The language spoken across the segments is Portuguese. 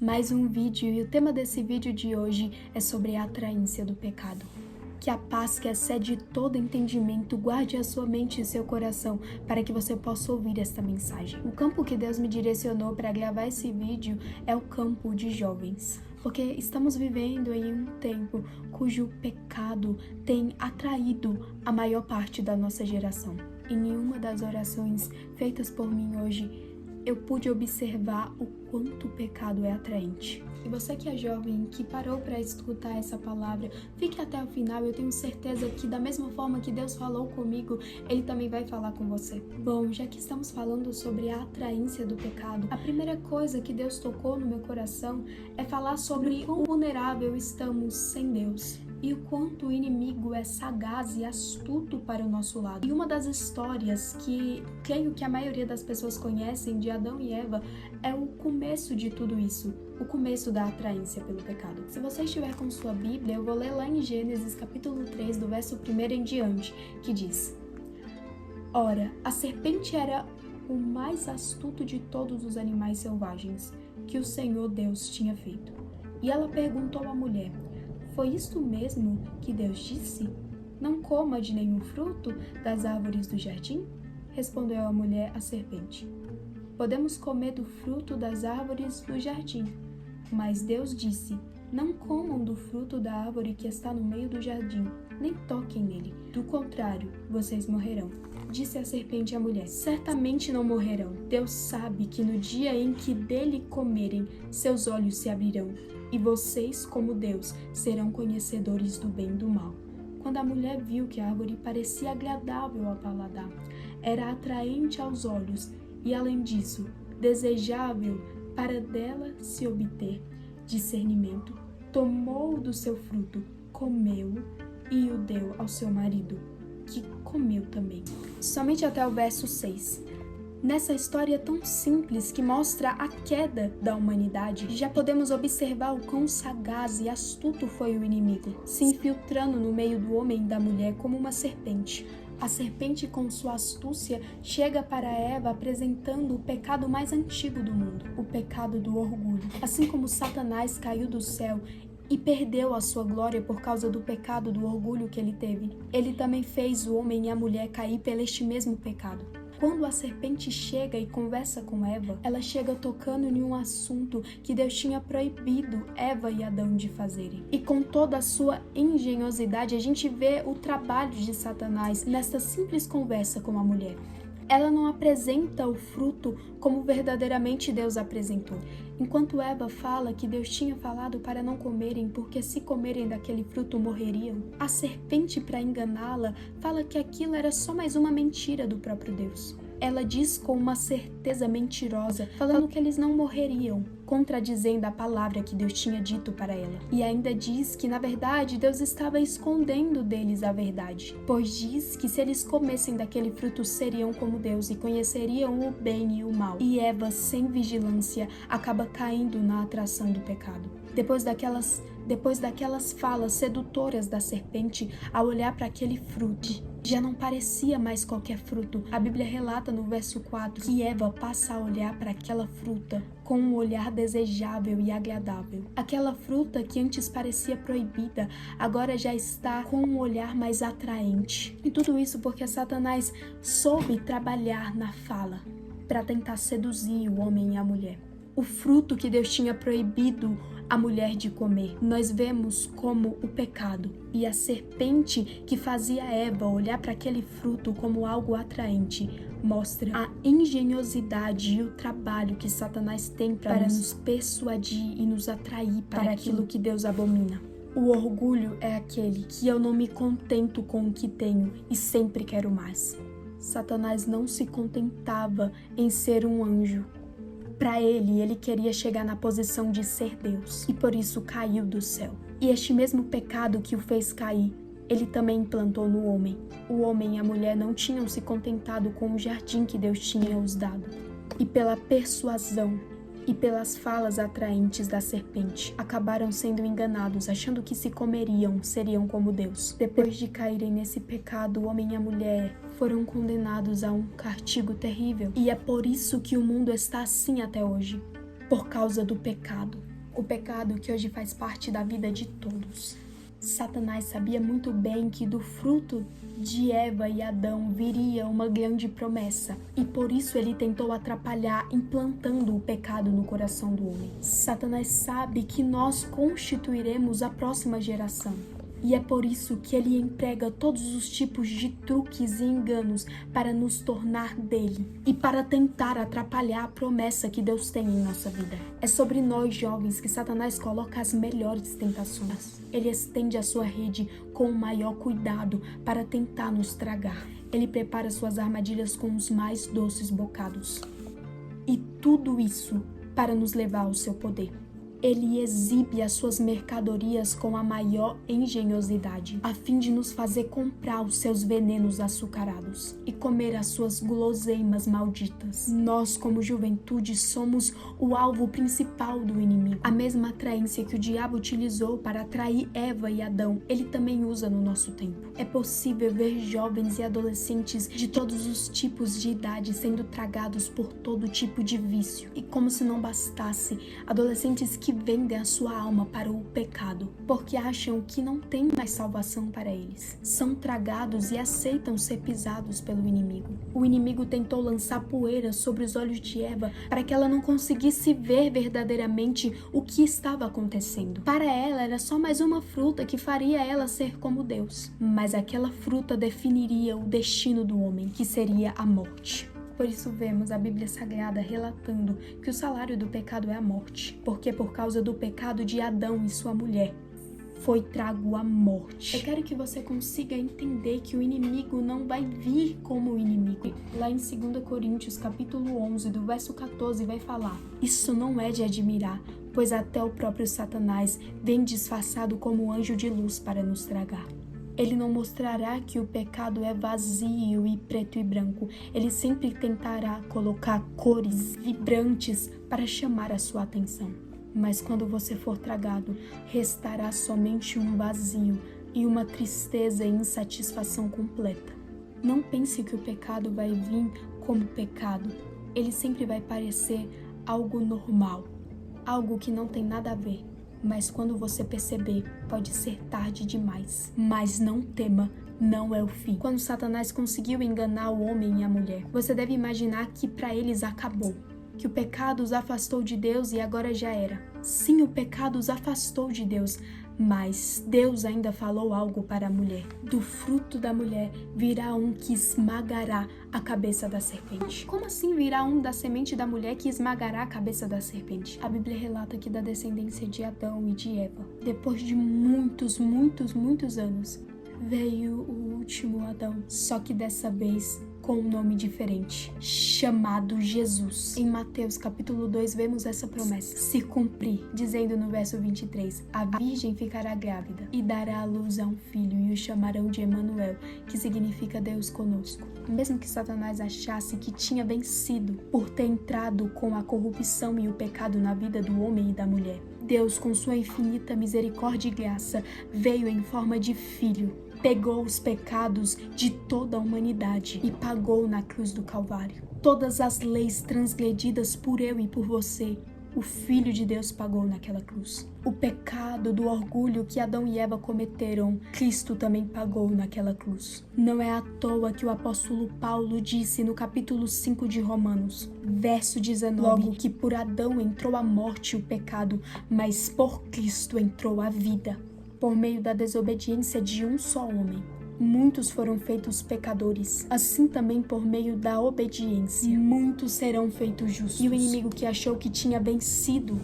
Mais um vídeo e o tema desse vídeo de hoje é sobre a atraência do pecado. Que a paz que excede todo entendimento guarde a sua mente e seu coração para que você possa ouvir esta mensagem. O campo que Deus me direcionou para gravar esse vídeo é o campo de jovens. Porque estamos vivendo em um tempo cujo pecado tem atraído a maior parte da nossa geração. Em nenhuma das orações feitas por mim hoje, eu pude observar o quanto o pecado é atraente. E você que é jovem, que parou para escutar essa palavra, fique até o final. Eu tenho certeza que da mesma forma que Deus falou comigo, Ele também vai falar com você. Bom, já que estamos falando sobre a atraência do pecado, a primeira coisa que Deus tocou no meu coração é falar sobre o quão vulnerável estamos sem Deus. E o quanto o inimigo é sagaz e astuto para o nosso lado. E uma das histórias que creio que a maioria das pessoas conhecem de Adão e Eva é o começo de tudo isso, o começo da atraência pelo pecado. Se você estiver com sua Bíblia, eu vou ler lá em Gênesis capítulo 3, do verso 1 em diante, que diz: Ora, a serpente era o mais astuto de todos os animais selvagens que o Senhor Deus tinha feito. E ela perguntou à mulher: Foi isto mesmo que Deus disse? Não coma de nenhum fruto das árvores do jardim? Respondeu a mulher à serpente: Podemos comer do fruto das árvores do jardim. Mas Deus disse: Não comam do fruto da árvore que está no meio do jardim, nem toquem nele. Do contrário, vocês morrerão. Disse a serpente à mulher: Certamente não morrerão. Deus sabe que no dia em que dele comerem, seus olhos se abrirão, e vocês, como Deus, serão conhecedores do bem e do mal. Quando a mulher viu que a árvore parecia agradável ao paladar, era atraente aos olhos e, além disso, desejável para dela se obter discernimento, tomou do seu fruto, comeu e o deu ao seu marido, que comeu também. Somente até o verso 6. Nessa história tão simples que mostra a queda da humanidade, já podemos observar o quão sagaz e astuto foi o inimigo, se infiltrando no meio do homem e da mulher como uma serpente. A serpente, com sua astúcia, chega para Eva apresentando o pecado mais antigo do mundo, o pecado do orgulho. Assim como Satanás caiu do céu e perdeu a sua glória por causa do pecado do orgulho que ele teve, ele também fez o homem e a mulher cair pelo este mesmo pecado. Quando a serpente chega e conversa com Eva, ela chega tocando em um assunto que Deus tinha proibido Eva e Adão de fazerem. E com toda a sua engenhosidade, a gente vê o trabalho de Satanás nesta simples conversa com a mulher. Ela não apresenta o fruto como verdadeiramente Deus apresentou. Enquanto Eva fala que Deus tinha falado para não comerem, porque se comerem daquele fruto morreriam, a serpente, para enganá-la, fala que aquilo era só mais uma mentira do próprio Deus. Ela diz com uma certeza mentirosa, falando que eles não morreriam, contradizendo a palavra que Deus tinha dito para ela. E ainda diz que, na verdade, Deus estava escondendo deles a verdade, pois diz que se eles comessem daquele fruto seriam como Deus e conheceriam o bem e o mal. E Eva, sem vigilância, acaba caindo na atração do pecado. Depois daquelas falas sedutoras da serpente, ao olhar para aquele fruto, já não parecia mais qualquer fruto. A Bíblia relata no verso 4 que Eva passa a olhar para aquela fruta com um olhar desejável e agradável. Aquela fruta que antes parecia proibida, agora já está com um olhar mais atraente. E tudo isso porque Satanás soube trabalhar na fala para tentar seduzir o homem e a mulher. O fruto que Deus tinha proibido a mulher de comer, nós vemos como o pecado. E a serpente que fazia Eva olhar para aquele fruto como algo atraente, mostra a engenhosidade e o trabalho que Satanás tem para nos persuadir e nos atrair para aquilo que Deus abomina. O orgulho é aquele que eu não me contento com o que tenho e sempre quero mais. Satanás não se contentava em ser um anjo. Para ele queria chegar na posição de ser Deus, e por isso caiu do céu. E este mesmo pecado que o fez cair, ele também implantou no homem. O homem e a mulher não tinham se contentado com o jardim que Deus tinha os dado. E pela persuasão e pelas falas atraentes da serpente, acabaram sendo enganados, achando que se comeriam, seriam como Deus. Depois de caírem nesse pecado, o homem e a mulher foram condenados a um castigo terrível. E é por isso que o mundo está assim até hoje, por causa do pecado. O pecado que hoje faz parte da vida de todos. Satanás sabia muito bem que do fruto de Eva e Adão viria uma grande promessa, e por isso ele tentou atrapalhar, implantando o pecado no coração do homem. Satanás sabe que nós constituiremos a próxima geração. E é por isso que ele emprega todos os tipos de truques e enganos para nos tornar dele e para tentar atrapalhar a promessa que Deus tem em nossa vida. É sobre nós, jovens, que Satanás coloca as melhores tentações. Ele estende a sua rede com o maior cuidado para tentar nos tragar. Ele prepara suas armadilhas com os mais doces bocados. E tudo isso para nos levar ao seu poder. Ele exibe as suas mercadorias com a maior engenhosidade, a fim de nos fazer comprar os seus venenos açucarados e comer as suas guloseimas malditas. Nós, como juventude, somos o alvo principal do inimigo. A mesma atraência que o diabo utilizou para atrair Eva e Adão, ele também usa no nosso tempo. É possível ver jovens e adolescentes de todos os tipos de idade sendo tragados por todo tipo de vício. E como se não bastasse, adolescentes que vendem a sua alma para o pecado, porque acham que não tem mais salvação para eles. São tragados e aceitam ser pisados pelo inimigo. O inimigo tentou lançar poeira sobre os olhos de Eva para que ela não conseguisse ver verdadeiramente o que estava acontecendo. Para ela era só mais uma fruta que faria ela ser como Deus. Mas aquela fruta definiria o destino do homem, que seria a morte. Por isso vemos a Bíblia Sagrada relatando que o salário do pecado é a morte, porque por causa do pecado de Adão e sua mulher, foi trago a morte. Eu quero que você consiga entender que o inimigo não vai vir como inimigo. Lá em 2 Coríntios, capítulo 11, do verso 14, vai falar: isso não é de admirar, pois até o próprio Satanás vem disfarçado como anjo de luz para nos tragar. Ele não mostrará que o pecado é vazio e preto e branco. Ele sempre tentará colocar cores vibrantes para chamar a sua atenção. Mas quando você for tragado, restará somente um vazio e uma tristeza e insatisfação completa. Não pense que o pecado vai vir como pecado. Ele sempre vai parecer algo normal, algo que não tem nada a ver. Mas quando você perceber, pode ser tarde demais. Mas não tema, não é o fim. Quando Satanás conseguiu enganar o homem e a mulher, você deve imaginar que para eles acabou. Que o pecado os afastou de Deus e agora já era. Sim, o pecado os afastou de Deus, mas Deus ainda falou algo para a mulher. Do fruto da mulher virá um que esmagará a cabeça da serpente. Como assim virá um da semente da mulher que esmagará a cabeça da serpente? A Bíblia relata que da descendência de Adão e de Eva, depois de muitos anos, veio o último Adão, só que dessa vez com um nome diferente, chamado Jesus. Em Mateus capítulo 2 vemos essa promessa se cumprir, dizendo no verso 23, a virgem ficará grávida e dará à luz a um filho e o chamarão de Emanuel, que significa Deus conosco. Mesmo que Satanás achasse que tinha vencido por ter entrado com a corrupção e o pecado na vida do homem e da mulher, Deus, com sua infinita misericórdia e graça, veio em forma de filho, pegou os pecados de toda a humanidade e pagou na cruz do Calvário. Todas as leis transgredidas por eu e por você, o Filho de Deus pagou naquela cruz. O pecado do orgulho que Adão e Eva cometeram, Cristo também pagou naquela cruz. Não é à toa que o apóstolo Paulo disse no capítulo 5 de Romanos, verso 19, logo que por Adão entrou a morte e o pecado, mas por Cristo entrou a vida. Por meio da desobediência de um só homem, muitos foram feitos pecadores. Assim também por meio da obediência, muitos serão feitos justos. E o inimigo que achou que tinha vencido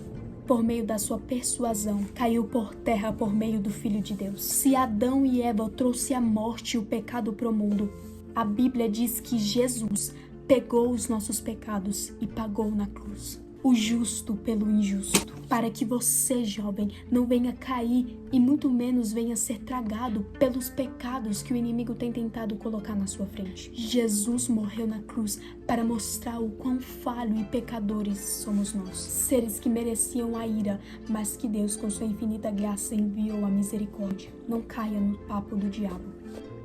por meio da sua persuasão, caiu por terra por meio do Filho de Deus. Se Adão e Eva trouxe a morte e o pecado para o mundo, a Bíblia diz que Jesus pegou os nossos pecados e pagou na cruz. O justo pelo injusto, para que você, jovem, não venha cair e muito menos venha ser tragado pelos pecados que o inimigo tem tentado colocar na sua frente. Jesus morreu na cruz para mostrar o quão falho e pecadores somos nós, seres que mereciam a ira, mas que Deus, com sua infinita graça, enviou a misericórdia. Não caia no papo do diabo.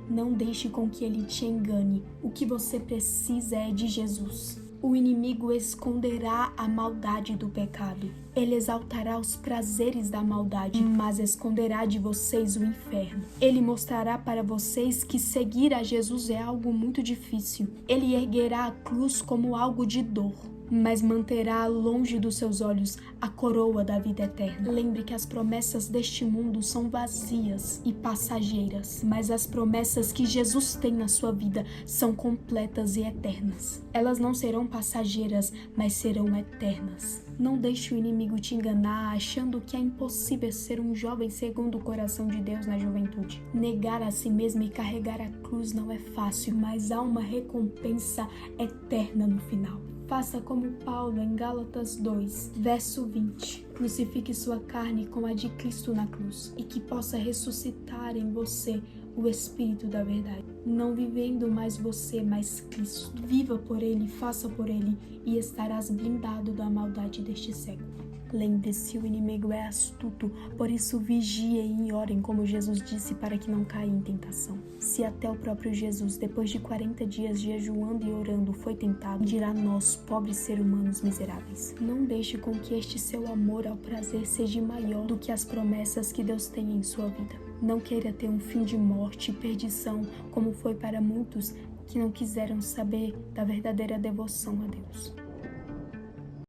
Não deixe com que ele te engane. O que você precisa é de Jesus. O inimigo esconderá a maldade do pecado. Ele exaltará os prazeres da maldade, mas esconderá de vocês o inferno. Ele mostrará para vocês que seguir a Jesus é algo muito difícil. Ele erguerá a cruz como algo de dor, mas manterá longe dos seus olhos a coroa da vida eterna. Lembre que as promessas deste mundo são vazias e passageiras, mas as promessas que Jesus tem na sua vida são completas e eternas. Elas não serão passageiras, mas serão eternas. Não deixe o inimigo te enganar achando que é impossível ser um jovem segundo o coração de Deus na juventude. Negar a si mesmo e carregar a cruz não é fácil, mas há uma recompensa eterna no final. Faça como Paulo em Gálatas 2, verso 20. Crucifique sua carne com a de Cristo na cruz, e que possa ressuscitar em você o Espírito da verdade. Não vivendo mais você, mas Cristo. Viva por Ele, faça por Ele, e estarás blindado da maldade deste século. Lembre-se, o inimigo é astuto, por isso vigiem e orem, como Jesus disse, para que não caia em tentação. Se até o próprio Jesus, depois de 40 dias jejuando e orando, foi tentado, dirá nós, pobres seres humanos miseráveis. Não deixe com que este seu amor ao prazer seja maior do que as promessas que Deus tem em sua vida. Não queira ter um fim de morte e perdição, como foi para muitos que não quiseram saber da verdadeira devoção a Deus.